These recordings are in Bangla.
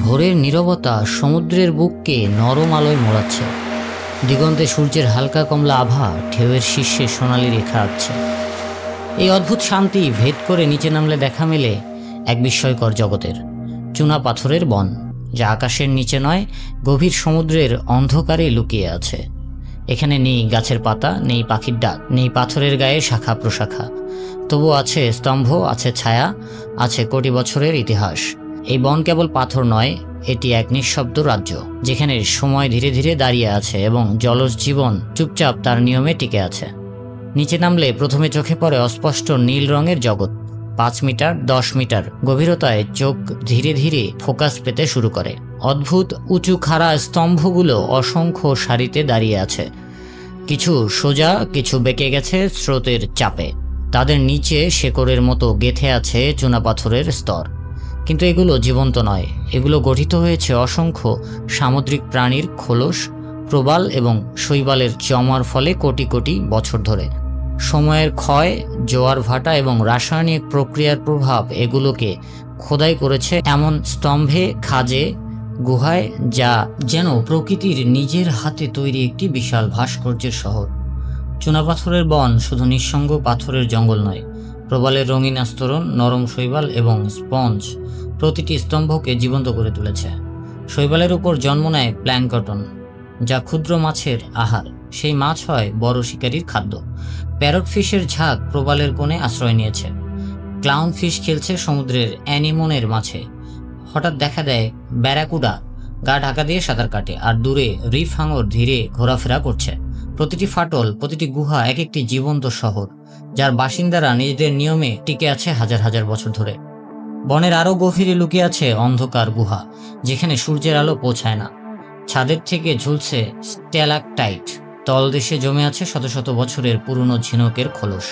ভোরের নীরবতা সমুদ্রের বুককে নরম আলোয় মোড়াচ্ছে। দিগন্তে সূর্যের হালকা কমলা আভা ঢেউয়ের শীর্ষে সোনালি রেখা আঁকছে। এই অদ্ভুত শান্তি ভেদ করে নিচে নামলে দেখা মেলে এক বিস্ময়কর জগতের চুনা পাথরের বন, যা আকাশের নিচে নয়, গভীর সমুদ্রের অন্ধকারে লুকিয়ে আছে। এখানে নেই গাছের পাতা, নেই পাখির ডাক, নেই পাথরের গায়ে শাখা প্রশাখা, তবু আছে স্তম্ভ, আছে ছায়া, আছে কোটি বছরের ইতিহাস। এই বন কেবল পাথর নয়, এটি এক নিঃশব্দ রাজ্য, যেখানে সময় ধীরে ধীরে দাঁড়িয়ে আছে এবং জলজ জীবন চুপচাপ তার নিয়মে টিকে আছে। নিচে নামলে প্রথমে চোখে পড়ে অস্পষ্ট নীল রঙের জগৎ। 5 মিটার 10 মিটার গভীরতায় চোখ ধীরে ধীরে ফোকাস পেতে শুরু করে। অদ্ভুত উঁচু খাড়া স্তম্ভগুলো অসংখ্য সারিতে দাঁড়িয়ে আছে, কিছু সোজা, কিছু বেঁকে গেছে স্রোতের চাপে। তাদের নিচে শেকড়ের মতো গেঁথে আছে চুনাপাথরের স্তর। কিন্তু এগুলো জীবন্ত নয়, এগুলো গঠিত হয়েছে অসংখ্য সামুদ্রিক প্রাণীর খোলস, প্রবাল এবং শৈবালের জমার ফলে কোটি কোটি বছর ধরে। সময়ের ক্ষয়, জোয়ার ভাটা এবং রাসায়নিক প্রক্রিয়ার প্রভাব এগুলোকে খোদাই করেছে এমন স্তম্ভে, খাজে, গুহায়, যা যেন প্রকৃতির নিজের হাতে তৈরি একটি বিশাল ভাস্কর্যের শহর। চুনাপাথরের বন শুধু নিঃসঙ্গ পাথরের জঙ্গল নয়, প্রবালের রঙিন আস্তরণ, নরম শৈবাল এবং স্পঞ্জ প্রতিটি স্তম্ভকে জীবন্ত করে তুলেছে। শৈবালের উপর জন্ম নেয় প্ল্যাঙ্কটন, যা ক্ষুদ্র মাছের আহার। সেই মাছ হয় বড় শিকারীর খাদ্য। প্যারট ফিশের ঝাঁক প্রবালের কোণে আশ্রয় নিয়েছে। ক্লাউন ফিশ খেলছে সমুদ্রের অ্যানিমনের মাছে। হঠাৎ দেখা দেয় ব্যারাকুডা গা ঢাকা দিয়ে সাঁতার কাটে, আর দূরে রিফ হাঙর ধীরে ঘোরাফেরা করছে। প্রতিটি ফাটল, প্রতিটি গুহা এক একটি জীবন্ত শহর, যার বাসিন্দারা নিজেদের নিয়মে টিকে আছে হাজার হাজার বছর ধরে। বনের আরও গভীরে লুকিয়ে আছে অন্ধকার গুহা, যেখানে সূর্যের আলো পৌঁছায় না। ছাদের থেকে ঝুলছে স্ট্যালাকটাইট, তলদেশে জমে আছে শত শত বছরের পুরনো ঝিনুকের খোলস।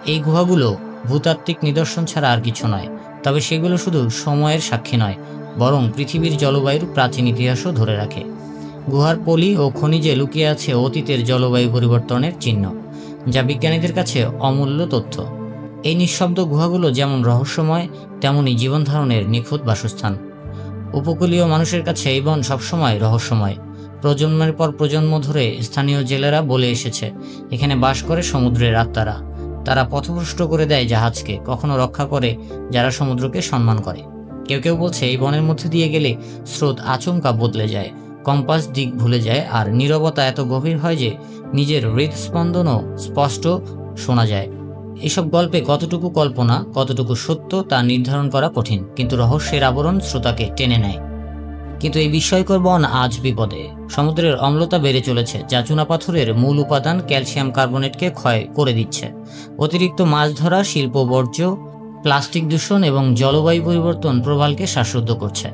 এই গুহাগুলো ভূতাত্ত্বিক নিদর্শন ছাড়া আর কিছু নয়, তবে সেগুলো শুধু সময়ের সাক্ষী নয়, বরং পৃথিবীর জলবায়ুর প্রাচীন ইতিহাসও ধরে রাখে। গুহার পলি ও খনিজে লুকিয়ে আছে অতীতের জলবায়ু পরিবর্তনের চিহ্ন, যা বিজ্ঞানীদের কাছে অমূল্য তথ্য। এই নিঃশব্দ গুহাগুলো যেমন রহস্যময়, তেমনই জীবন ধারণের নিখুঁত বাসস্থান। উপকূলীয় মানুষের কাছে এই বন সবসময় রহস্যময়। প্রজন্মের পর প্রজন্ম ধরে স্থানীয় জেলেরা বলে এসেছে, এখানে বাস করে সমুদ্রের আত্মারা। তারা পথভ্রষ্ট করে দেয় জাহাজকে, কখনো রক্ষা করে যারা সমুদ্রকে সম্মান করে। কেউ কেউ বলছে এই বনের মধ্যে দিয়ে গেলে স্রোত আচমকা বদলে যায়, কম্পাস দিক ভুলে যায়, আর নীরবতা এত গভীর হয় যে নিজের হৃদস্পন্দনও স্পষ্ট শোনা যায়। এসব গল্পে কতটুকু কল্পনা, কতটুকু সত্য তা নির্ধারণ করা কঠিন, কিন্তু রহস্যের আবরণ শ্রোতাকে টেনে নেয়। কিন্তু এই বিস্ময়কর বন আজ বিপদে। সমুদ্রের অম্লতা বেড়ে চলেছে, যা চুনাপাথরের মূল উপাদান ক্যালসিয়াম কার্বনেটকে ক্ষয় করে দিচ্ছে। অতিরিক্ত মাছ ধরা, শিল্প বর্জ্য, প্লাস্টিক দূষণ এবং জলবায়ু পরিবর্তন প্রবালকে শ্বাসরুদ্ধ করছে।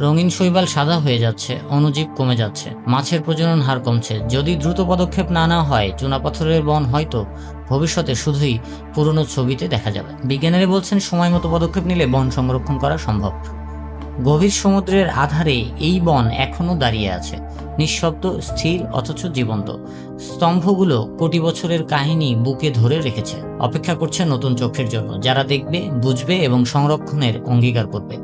রঙিন শৈবাল সাদা হয়ে যাচ্ছে, অণুজীব কমে যাচ্ছে, মাছের প্রজনন হার কমছে। যদি দ্রুত পদক্ষেপ না নেওয়া হয়, চুনাপাথরের বন হয়তো ভবিষ্যতে শুধুই পুরনো ছবিতে দেখা যাবে। বিজ্ঞানীরা বলছেন, সময় মতো পদক্ষেপ নিলে বন সংরক্ষণ করা সম্ভব। গভীর সমুদ্রের আধারে এই বন এখনো দাঁড়িয়ে আছে, নিঃশব্দ, স্থির, অথচ জীবন্ত। স্তম্ভগুলো কোটি বছরের কাহিনী বুকে ধরে রেখেছে, অপেক্ষা করছে নতুন চোখের জন্য, যারা দেখবে, বুঝবে এবং সংরক্ষণের অঙ্গীকার করবে।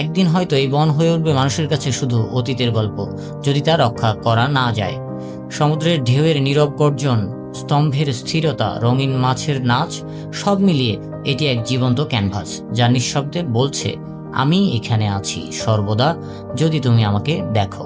একদিন হয়তো এই বন হয়ে উঠবে মানুষের কাছে শুধু অতীতের গল্প, যদি তা রক্ষা করা না যায়। সমুদ্রের ঢেউয়ের নীরব গর্জন, স্তম্ভের স্থিরতা, রঙিন মাছের নাচ, সব মিলিয়ে এটি এক জীবন্ত ক্যানভাস, যা নিঃশব্দে বলছে, আমি এখানে আছি সর্বদা, যদি তুমি আমাকে দেখো।